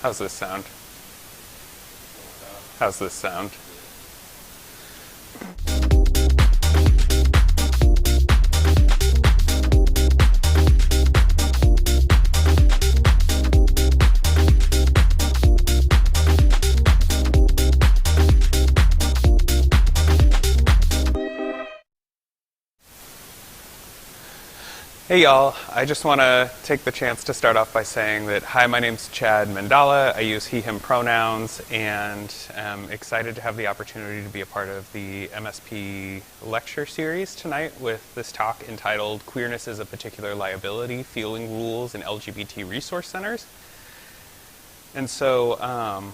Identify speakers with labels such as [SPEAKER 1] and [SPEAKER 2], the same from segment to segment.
[SPEAKER 1] How's this sound? How's this sound? Hey y'all, I just want to take the chance to start off by saying that, hi, my name's Chad Mandala. I use he, him pronouns, and am excited to have the opportunity to be a part of the MSP lecture series tonight with this talk entitled Queerness is a Particular Liability, Fueling Rules in LGBT Resource Centers. And so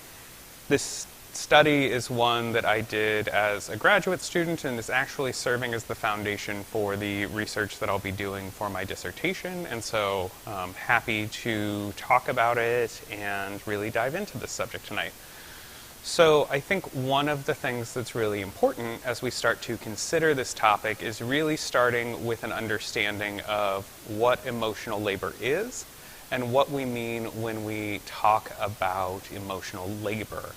[SPEAKER 1] this study is one that I did as a graduate student and is actually serving as the foundation for the research that I'll be doing for my dissertation. And so I'm happy to talk about it and really dive into this subject tonight. So I think one of the things that's really important as we start to consider this topic is really starting with an understanding of what emotional labor is and what we mean when we talk about emotional labor.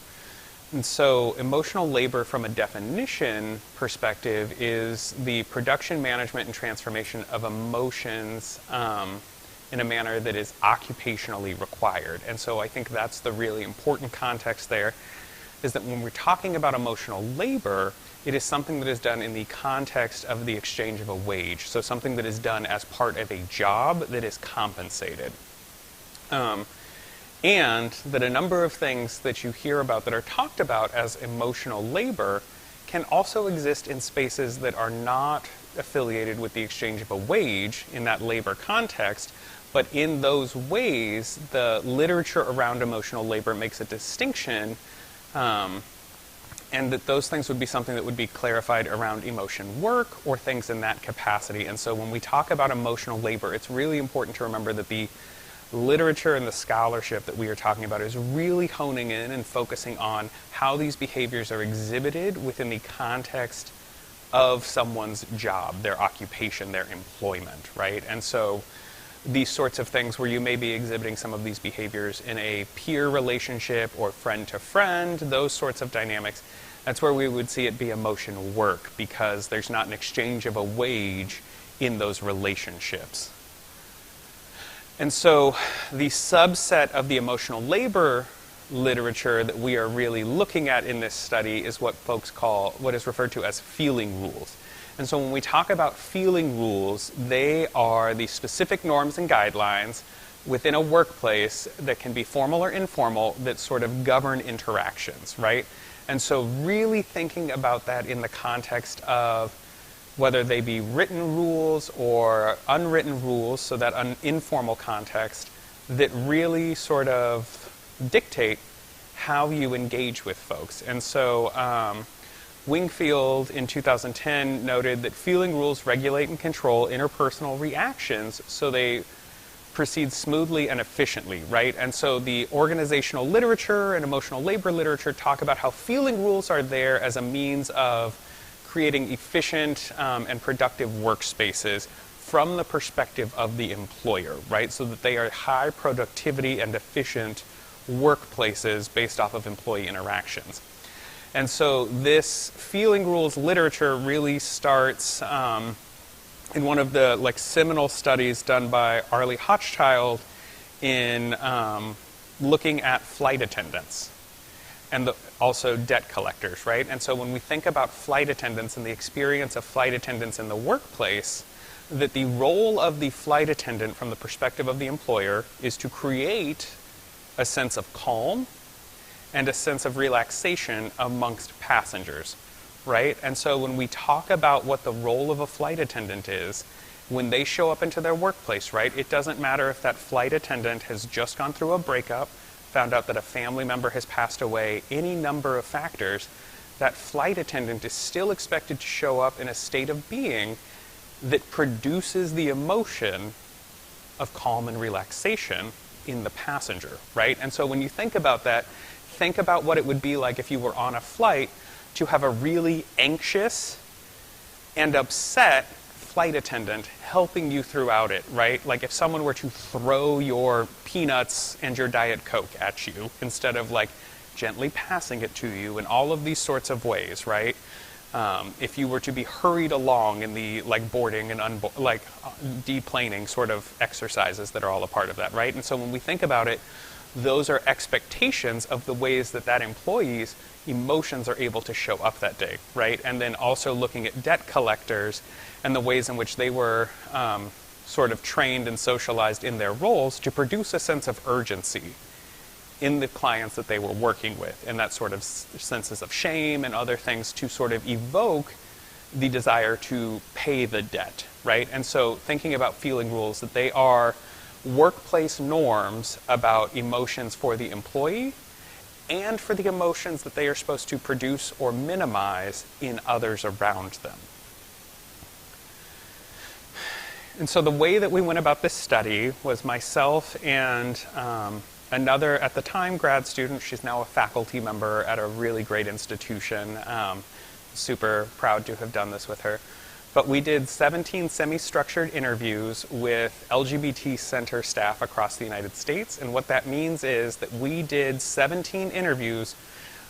[SPEAKER 1] And so emotional labor from a definition perspective is the production, management, and transformation of emotions in a manner that is occupationally required. And so I think that's the really important context there, is that when we're talking about emotional labor, it is something that is done in the context of the exchange of a wage. So something that is done as part of a job that is compensated. And that a number of things that you hear about that are talked about as emotional labor can also exist in spaces that are not affiliated with the exchange of a wage in that labor context, but in those ways, the literature around emotional labor makes a distinction, and that those things would be something that would be clarified around emotion work or things in that capacity. And so when we talk about emotional labor, it's really important to remember that the literature and the scholarship that we are talking about is really honing in and focusing on how these behaviors are exhibited within the context of someone's job, their occupation, their employment, right? And so these sorts of things where you may be exhibiting some of these behaviors in a peer relationship or friend to friend, those sorts of dynamics, that's where we would see it be emotional work, because there's not an exchange of a wage in those relationships. And so the subset of the emotional labor literature that we are really looking at in this study is what folks call, what is referred to as feeling rules. And so when we talk about feeling rules, they are the specific norms and guidelines within a workplace that can be formal or informal that sort of govern interactions, right? And so really thinking about that in the context of whether they be written rules or unwritten rules, so that an informal context that really sort of dictate how you engage with folks. And so Wingfield in 2010 noted that feeling rules regulate and control interpersonal reactions so they proceed smoothly and efficiently, right? And so the organizational literature and emotional labor literature talk about how feeling rules are there as a means of creating efficient and productive workspaces from the perspective of the employer, right? So that they are high productivity and efficient workplaces based off of employee interactions. And so this feeling rules literature really starts in one of the seminal studies done by Arlie Hochschild in looking at flight attendants and also debt collectors, right? And so when we think about flight attendants and the experience of flight attendants in the workplace, that the role of the flight attendant from the perspective of the employer is to create a sense of calm and a sense of relaxation amongst passengers, right? And so when we talk about what the role of a flight attendant is, when they show up into their workplace, right, it doesn't matter if that flight attendant has just gone through a breakup, found out that a family member has passed away, any number of factors, that flight attendant is still expected to show up in a state of being that produces the emotion of calm and relaxation in the passenger, right? And so when you think about that, think about what it would be like if you were on a flight to have a really anxious and upset flight attendant helping you throughout it, right? Like if someone were to throw your peanuts and your Diet Coke at you instead of gently passing it to you in all of these sorts of ways, right? If you were to be hurried along in the boarding and deplaning sort of exercises that are all a part of that, right? And so when we think about it, those are expectations of the ways that that employee's emotions are able to show up that day, right? And then also looking at debt collectors and the ways in which they were sort of trained and socialized in their roles to produce a sense of urgency in the clients that they were working with, and that sort of senses of shame and other things to sort of evoke the desire to pay the debt, right? And so thinking about feeling rules, that they are workplace norms about emotions for the employee and for the emotions that they are supposed to produce or minimize in others around them. And so the way that we went about this study was myself and another, at the time, grad student. She's now a faculty member at a really great institution. Super proud to have done this with her. But we did 17 semi-structured interviews with LGBT center staff across the United States. And what that means is that we did 17 interviews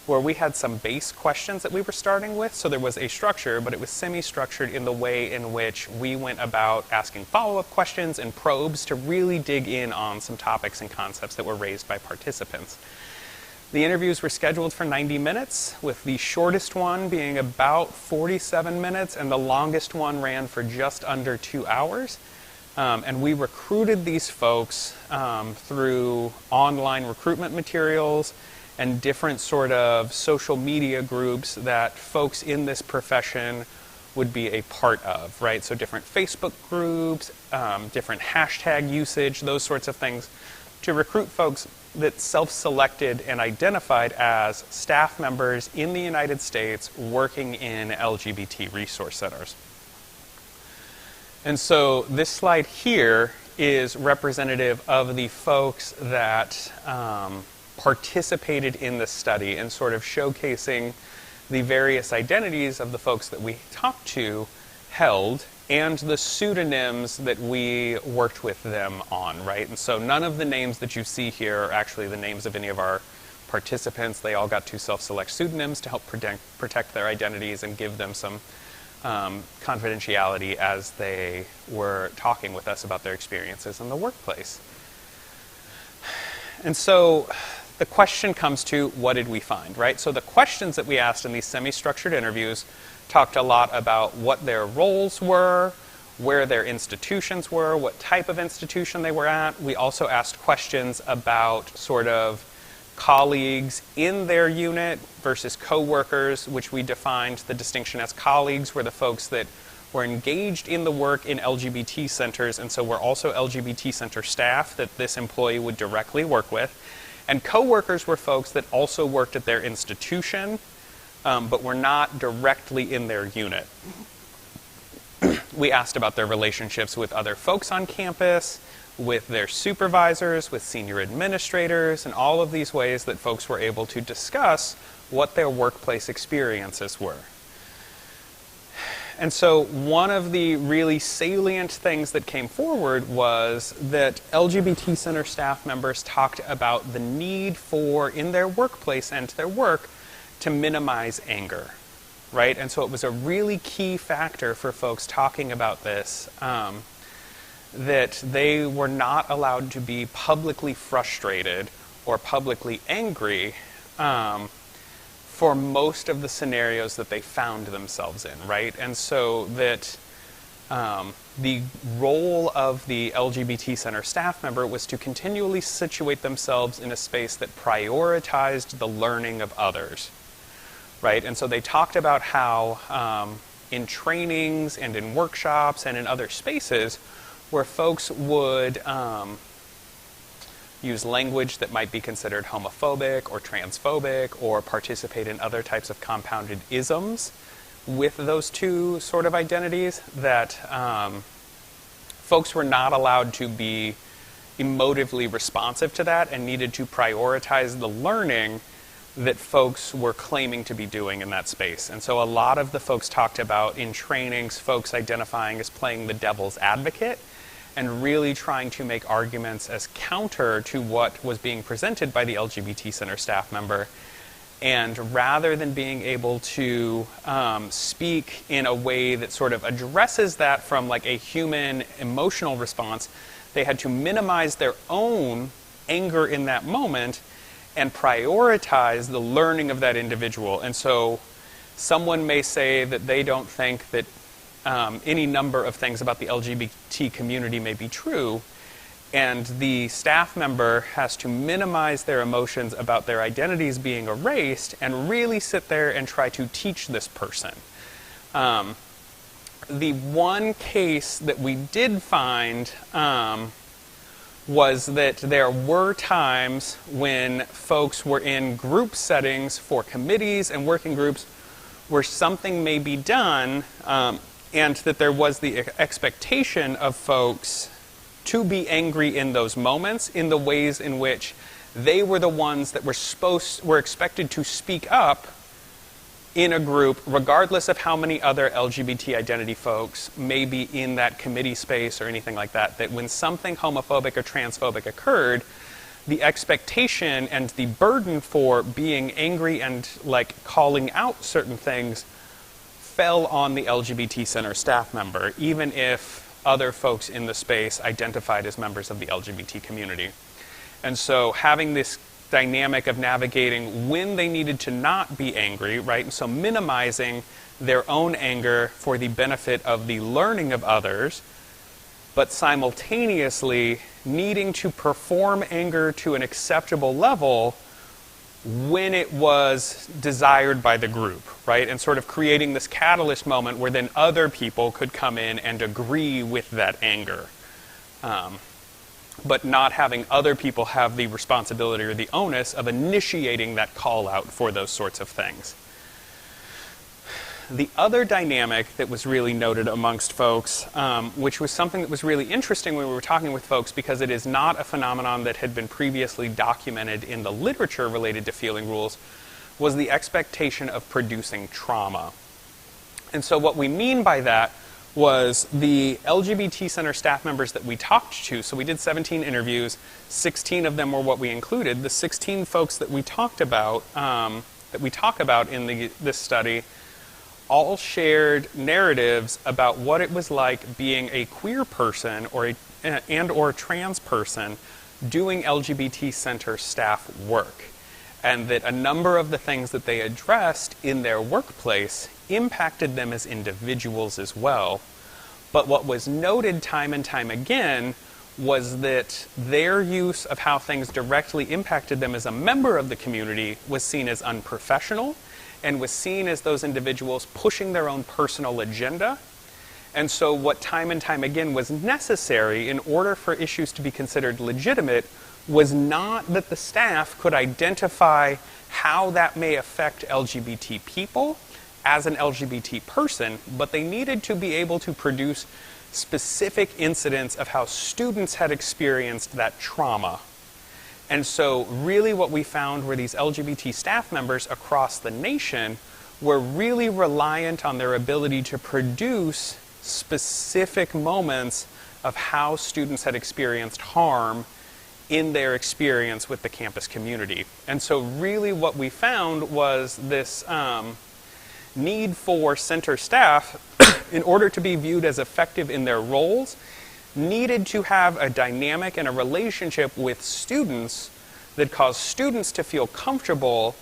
[SPEAKER 1] where we had some base questions that we were starting with. So there was a structure, but it was semi-structured in the way in which we went about asking follow-up questions and probes to really dig in on some topics and concepts that were raised by participants. The interviews were scheduled for 90 minutes, with the shortest one being about 47 minutes, and the longest one ran for just under 2 hours. And we recruited these folks through online recruitment materials and different sort of social media groups that folks in this profession would be a part of, right? So different Facebook groups, different hashtag usage, those sorts of things, to recruit folks that self-selected and identified as staff members in the United States working in LGBT resource centers. And so this slide here is representative of the folks that participated in the study and sort of showcasing the various identities of the folks that we talked to held and the pseudonyms that we worked with them on, right? And so none of the names that you see here are actually the names of any of our participants. They all got to self-select pseudonyms to help protect their identities and give them some confidentiality as they were talking with us about their experiences in the workplace. And so the question comes to, what did we find, right? So the questions that we asked in these semi-structured interviews talked a lot about what their roles were, where their institutions were, what type of institution they were at. We also asked questions about sort of colleagues in their unit versus co-workers, which we defined the distinction as colleagues were the folks that were engaged in the work in LGBT centers, and so were also LGBT center staff that this employee would directly work with. And co-workers were folks that also worked at their institution, but were not directly in their unit. We asked about their relationships with other folks on campus, with their supervisors, with senior administrators, and all of these ways that folks were able to discuss what their workplace experiences were. And so one of the really salient things that came forward was that LGBT center staff members talked about the need for, in their workplace and their work, to minimize anger, right? And so it was a really key factor for folks talking about this, that they were not allowed to be publicly frustrated or publicly angry for most of the scenarios that they found themselves in, right? And so that the role of the LGBT center staff member was to continually situate themselves in a space that prioritized the learning of others, right? And so they talked about how in trainings and in workshops and in other spaces where folks would use language that might be considered homophobic or transphobic or participate in other types of compounded isms with those two sort of identities, that folks were not allowed to be emotively responsive to that and needed to prioritize the learning that folks were claiming to be doing in that space. And so a lot of the folks talked about in trainings, folks identifying as playing the devil's advocate and really trying to make arguments as counter to what was being presented by the LGBT center staff member. And rather than being able to speak in a way that sort of addresses that from like a human emotional response, they had to minimize their own anger in that moment and prioritize the learning of that individual. And so someone may say that they don't think that any number of things about the LGBT community may be true, and the staff member has to minimize their emotions about their identities being erased and really sit there and try to teach this person. The one case that we did find was that there were times when folks were in group settings for committees and working groups where something may be done, and that there was the expectation of folks to be angry in those moments in the ways in which they were the ones that were expected to speak up in a group, regardless of how many other LGBT identity folks may be in that committee space or anything like that, that when something homophobic or transphobic occurred, the expectation and the burden for being angry and like calling out certain things fell on the LGBT center staff member, even if other folks in the space identified as members of the LGBT community. And so having this dynamic of navigating when they needed to not be angry, right? And so minimizing their own anger for the benefit of the learning of others, but simultaneously needing to perform anger to an acceptable level when it was desired by the group, right? And sort of creating this catalyst moment where then other people could come in and agree with that anger. But not having other people have the responsibility or the onus of initiating that call out for those sorts of things. The other dynamic that was really noted amongst folks, which was something that was really interesting when we were talking with folks because it is not a phenomenon that had been previously documented in the literature related to feeling rules, was the expectation of producing trauma. And so what we mean by that was the LGBT center staff members that we talked to. So we did 17 interviews, 16 of them were what we included. The 16 folks that we talked about, in this study, all shared narratives about what it was like being a queer person or a trans person doing LGBT center staff work, and that a number of the things that they addressed in their workplace impacted them as individuals as well. But what was noted time and time again was that their use of how things directly impacted them as a member of the community was seen as unprofessional and was seen as those individuals pushing their own personal agenda. And so what time and time again was necessary in order for issues to be considered legitimate was not that the staff could identify how that may affect LGBT people as an LGBT person, but they needed to be able to produce specific incidents of how students had experienced that trauma. And so really what we found were these LGBT staff members across the nation were really reliant on their ability to produce specific moments of how students had experienced harm in their experience with the campus community. And so really what we found was this need for center staff, in order to be viewed as effective in their roles, needed to have a dynamic and a relationship with students that caused students to feel comfortable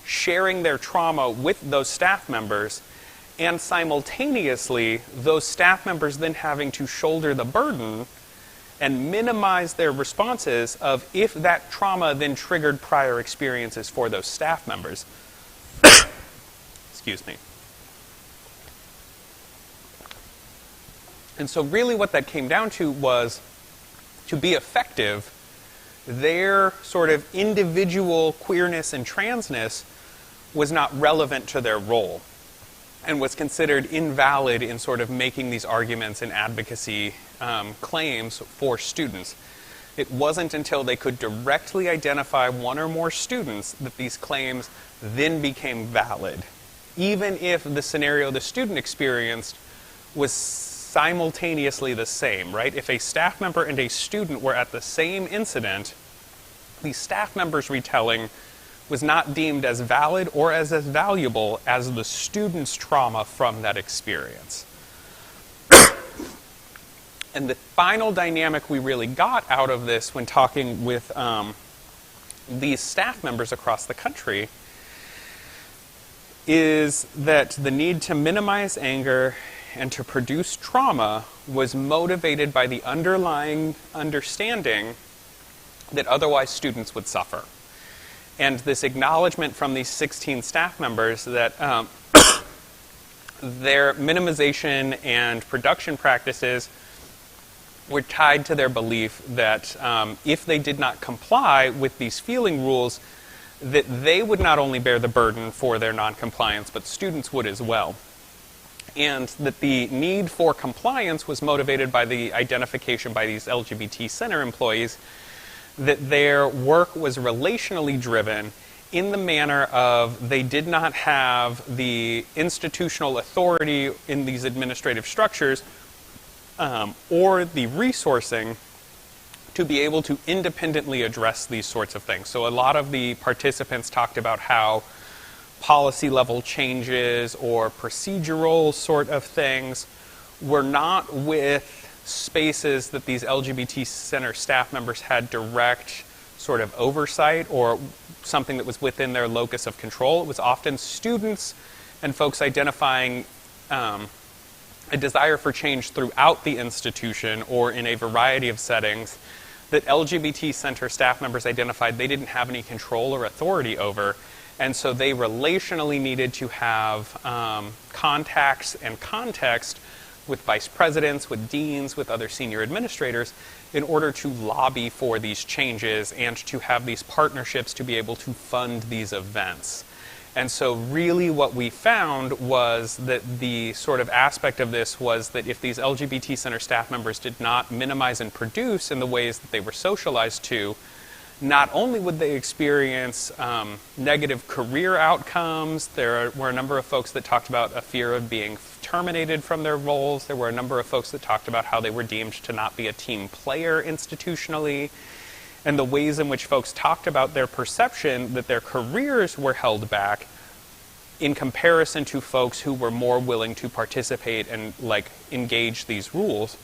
[SPEAKER 1] sharing their trauma with those staff members, and simultaneously those staff members then having to shoulder the burden and minimize their responses of if that trauma then triggered prior experiences for those staff members. Excuse me. And so really what that came down to was, to be effective, their sort of individual queerness and transness was not relevant to their role and was considered invalid in sort of making these arguments and advocacy claims for students. It wasn't until they could directly identify one or more students that these claims then became valid, even if the scenario the student experienced was simultaneously the same, right? If a staff member and a student were at the same incident, the staff member's retelling was not deemed as valid or as valuable as the student's trauma from that experience. And the final dynamic we really got out of this when talking with these staff members across the country is that the need to minimize anger and to produce trauma was motivated by the underlying understanding that otherwise students would suffer. And this acknowledgement from these 16 staff members that their minimization and production practices were tied to their belief that if they did not comply with these feeling rules, that they would not only bear the burden for their noncompliance, but students would as well. And that the need for compliance was motivated by the identification by these LGBT center employees that their work was relationally driven in the manner of they did not have the institutional authority in these administrative structures or the resourcing to be able to independently address these sorts of things. So a lot of the participants talked about how policy level changes or procedural sort of things were not with spaces that these LGBT center staff members had direct sort of oversight or something that was within their locus of control. It was often students and folks identifying a desire for change throughout the institution or in a variety of settings that LGBT center staff members identified they didn't have any control or authority over. And so they relationally needed to have contacts and context with vice presidents, with deans, with other senior administrators in order to lobby for these changes and to have these partnerships to be able to fund these events. And so really what we found was that the sort of aspect of this was that if these LGBT center staff members did not minimize and produce in the ways that they were socialized to, not only would they experience negative career outcomes, there were a number of folks that talked about a fear of being terminated from their roles. There were a number of folks that talked about how they were deemed to not be a team player institutionally, and the ways in which folks talked about their perception that their careers were held back in comparison to folks who were more willing to participate and engage these rules.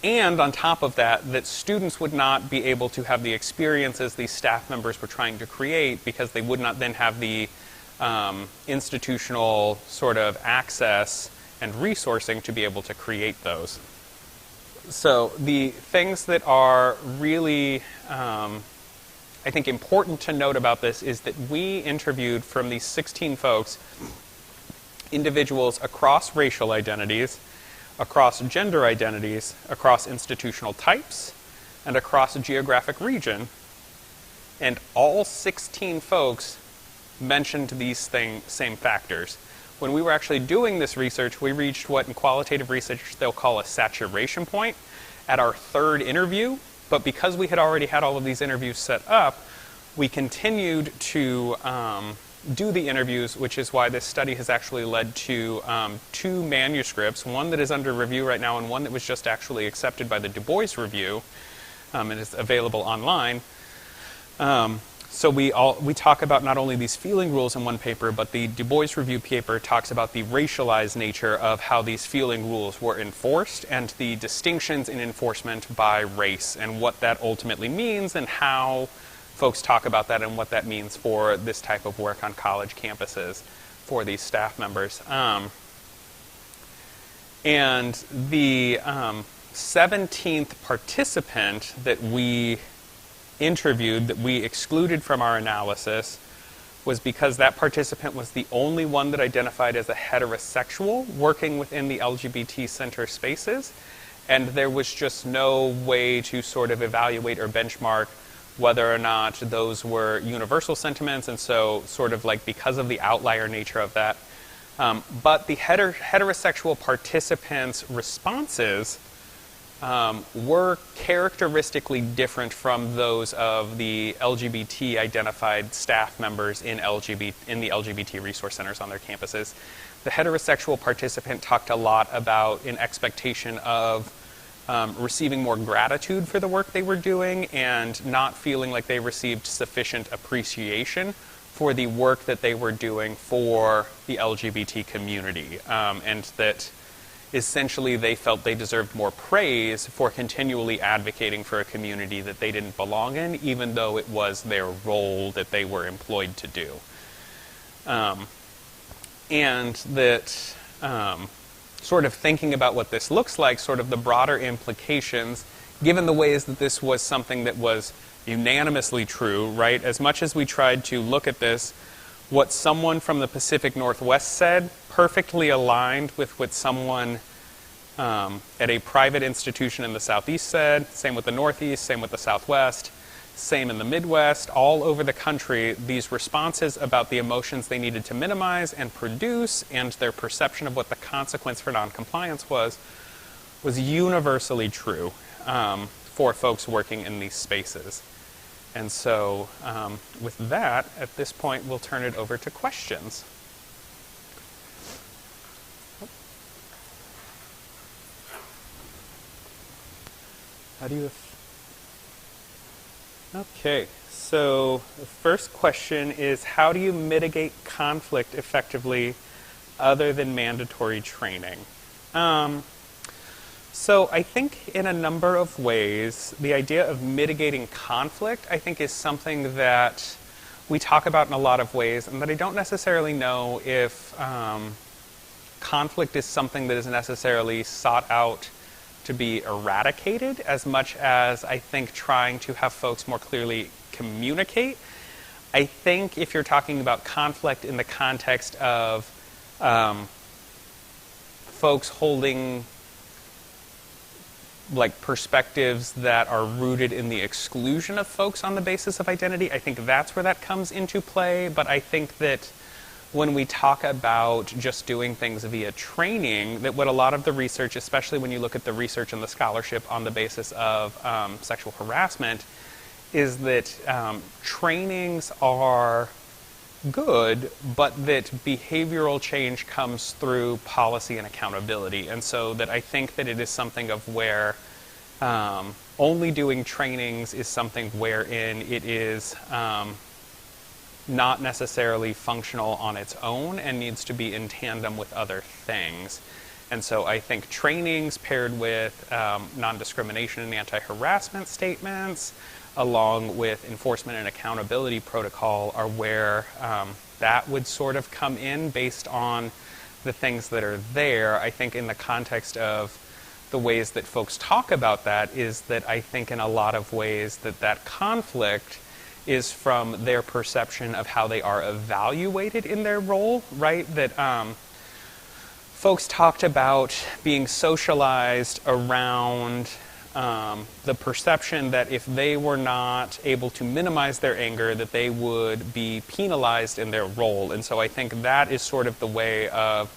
[SPEAKER 1] And on top of that, that students would not be able to have the experiences these staff members were trying to create because they would not then have the institutional sort of access and resourcing to be able to create those. So the things that are really, I think, important to note about this is that we interviewed from these 16 folks individuals across racial identities, across gender identities, across institutional types, and across a geographic region. And all 16 folks mentioned these same factors. When we were actually doing this research, we reached what in qualitative research they'll call a saturation point at our third interview. But because we had already had all of these interviews set up, we continued to do the interviews, which is why this study has actually led to 2 manuscripts, one that is under review right now and one that was just actually accepted by the Du Bois Review and is available online. So we talk about not only these feeling rules in one paper, but the Du Bois Review paper talks about the racialized nature of how these feeling rules were enforced and the distinctions in enforcement by race and what that ultimately means and how folks talk about that and what that means for this type of work on college campuses for these staff members. And the 17th participant that we interviewed, that we excluded from our analysis, was because that participant was the only one that identified as a heterosexual working within the LGBT center spaces, and there was just no way to sort of evaluate or benchmark whether or not those were universal sentiments, and so sort of like because of the outlier nature of that. But the heterosexual participants' responses were characteristically different from those of the LGBT-identified staff members in the LGBT Resource Centers on their campuses. The heterosexual participant talked a lot about an expectation of receiving more gratitude for the work they were doing and not feeling like they received sufficient appreciation for the work that they were doing for the LGBT community, and that essentially they felt they deserved more praise for continually advocating for a community that they didn't belong in, even though it was their role that they were employed to do. And that sort of thinking about what this looks like, sort of the broader implications, given the ways that this was something that was unanimously true, right? As much as we tried to look at this, what someone from the Pacific Northwest said perfectly aligned with what someone at a private institution in the Southeast said, same with the Northeast, same with the Southwest, same in the Midwest, all over the country. These responses about the emotions they needed to minimize and produce and their perception of what the consequence for noncompliance was universally true for folks working in these spaces. And so with that, at this point, we'll turn it over to questions. How do you... Okay, so the first question is, how do you mitigate conflict effectively other than mandatory training? So I think in a number of ways, the idea of mitigating conflict, I think, is something that we talk about in a lot of ways, and that I don't necessarily know if conflict is something that is necessarily sought out to be eradicated as much as I think trying to have folks more clearly communicate. I think if you're talking about conflict in the context of folks holding like perspectives that are rooted in the exclusion of folks on the basis of identity, I think that's where that comes into play. But I think that when we talk about just doing things via training, that what a lot of the research, especially when you look at the research and the scholarship on the basis of sexual harassment, is that trainings are good, but that behavioral change comes through policy and accountability. And so that I think that it is something of where only doing trainings is something wherein it is not necessarily functional on its own and needs to be in tandem with other things. And so I think trainings paired with non-discrimination and anti-harassment statements, along with enforcement and accountability protocol, are where that would sort of come in based on the things that are there. I think in the context of the ways that folks talk about that is that I think in a lot of ways that conflict is from their perception of how they are evaluated in their role, right? That folks talked about being socialized around the perception that if they were not able to minimize their anger, that they would be penalized in their role. And so I think that is sort of the way of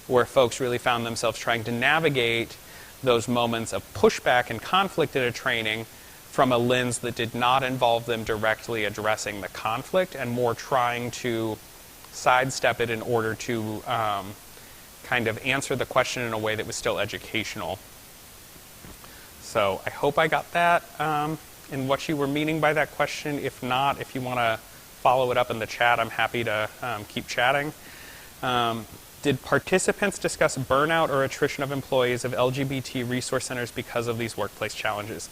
[SPEAKER 1] where folks really found themselves trying to navigate those moments of pushback and conflict in a training from a lens that did not involve them directly addressing the conflict and more trying to sidestep it in order to kind of answer the question in a way that was still educational. So I hope I got that in what you were meaning by that question. If not, if you want to follow it up in the chat, I'm happy to keep chatting. Did participants discuss burnout or attrition of employees of LGBT resource centers because of these workplace challenges?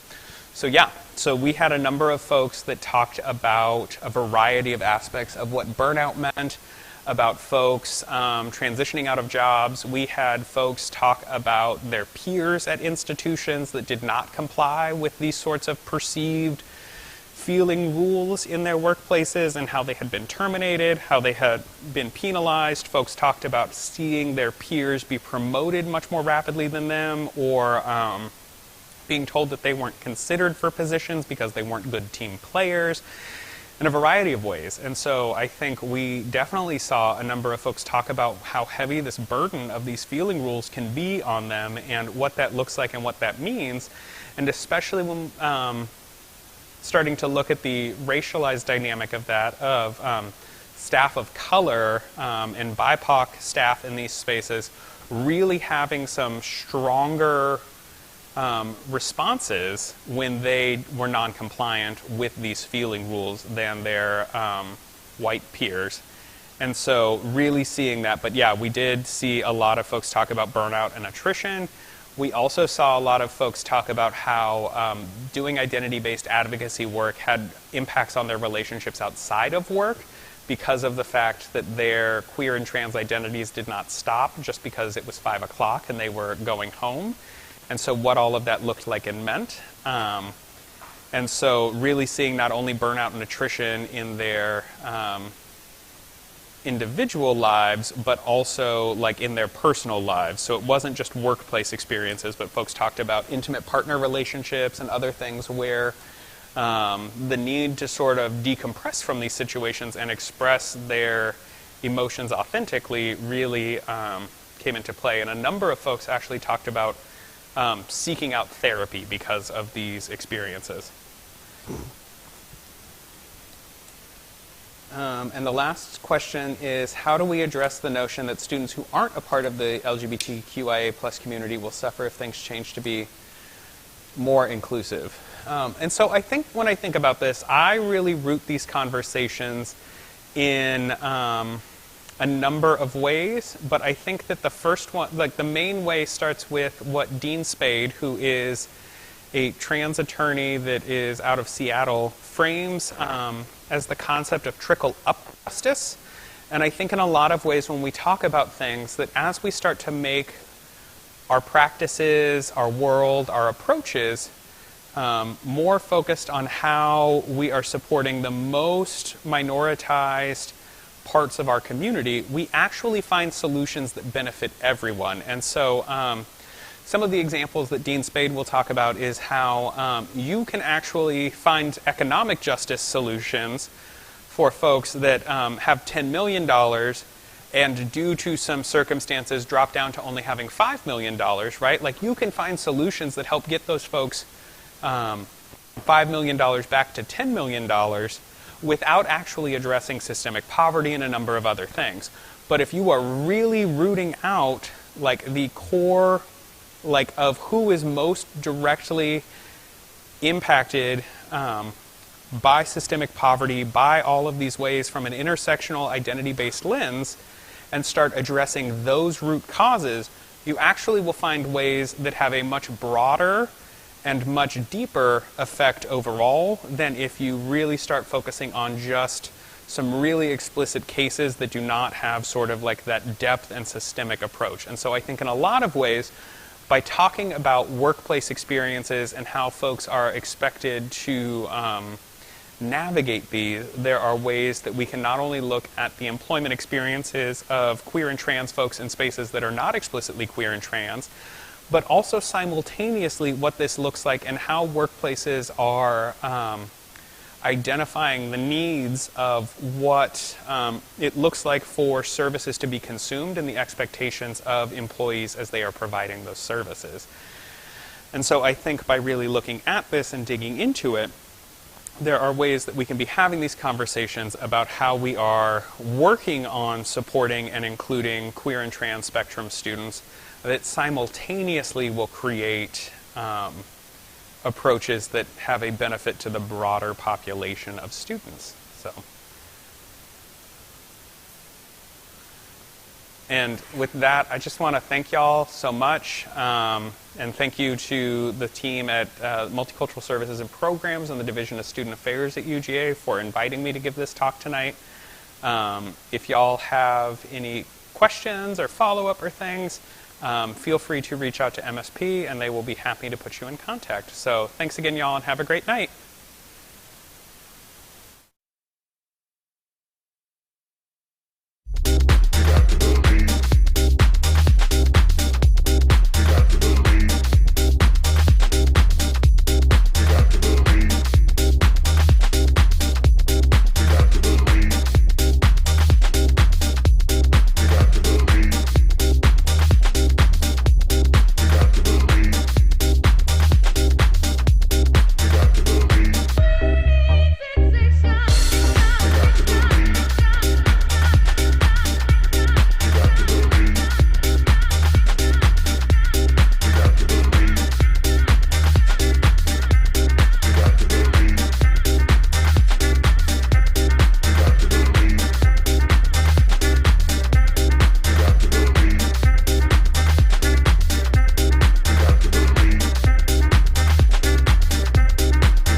[SPEAKER 1] So yeah, so we had a number of folks that talked about a variety of aspects of what burnout meant, about folks transitioning out of jobs. We had folks talk about their peers at institutions that did not comply with these sorts of perceived feeling rules in their workplaces and how they had been terminated, how they had been penalized. Folks talked about seeing their peers be promoted much more rapidly than them, or being told that they weren't considered for positions because they weren't good team players, in a variety of ways. And so I think we definitely saw a number of folks talk about how heavy this burden of these feeling rules can be on them and what that looks like and what that means. And especially when starting to look at the racialized dynamic of that, of staff of color and BIPOC staff in these spaces really having some stronger responses when they were non-compliant with these feeling rules than their white peers. And so really seeing that, but yeah, we did see a lot of folks talk about burnout and attrition. We also saw a lot of folks talk about how doing identity-based advocacy work had impacts on their relationships outside of work because of the fact that their queer and trans identities did not stop just because it was 5 o'clock and they were going home. And so what all of that looked like and meant. And so really seeing not only burnout and attrition in their individual lives, but also like in their personal lives. So it wasn't just workplace experiences, but folks talked about intimate partner relationships and other things where the need to sort of decompress from these situations and express their emotions authentically really came into play. And a number of folks actually talked about seeking out therapy because of these experiences. And the last question is, how do we address the notion that students who aren't a part of the LGBTQIA plus community will suffer if things change to be more inclusive? And so I think when I think about this, I really root these conversations in a number of ways, but I think that the first one, like the main way, starts with what Dean Spade, who is a trans attorney that is out of Seattle, frames as the concept of trickle-up justice. And I think in a lot of ways when we talk about things, that as we start to make our practices, our world, our approaches more focused on how we are supporting the most minoritized parts of our community, we actually find solutions that benefit everyone. And so some of the examples that Dean Spade will talk about is how you can actually find economic justice solutions for folks that have $10 million and due to some circumstances drop down to only having $5 million, right? Like you can find solutions that help get those folks $5 million back to $10 million without actually addressing systemic poverty and a number of other things. But if you are really rooting out like the core like of who is most directly impacted by systemic poverty, by all of these ways from an intersectional identity-based lens, and start addressing those root causes, you actually will find ways that have a much broader and much deeper effect overall than if you really start focusing on just some really explicit cases that do not have sort of like that depth and systemic approach. And so I think in a lot of ways, by talking about workplace experiences and how folks are expected to navigate these, there are ways that we can not only look at the employment experiences of queer and trans folks in spaces that are not explicitly queer and trans, but also simultaneously what this looks like and how workplaces are identifying the needs of what it looks like for services to be consumed and the expectations of employees as they are providing those services. And so I think by really looking at this and digging into it, there are ways that we can be having these conversations about how we are working on supporting and including queer and trans spectrum students that simultaneously will create approaches that have a benefit to the broader population of students. And with that, I just want to thank y'all so much, and thank you to the team at Multicultural Services and Programs and the Division of Student Affairs at UGA for inviting me to give this talk tonight. If y'all have any questions or follow-up or things, feel free to reach out to MSP, and they will be happy to put you in contact. So thanks again, y'all, and have a great night.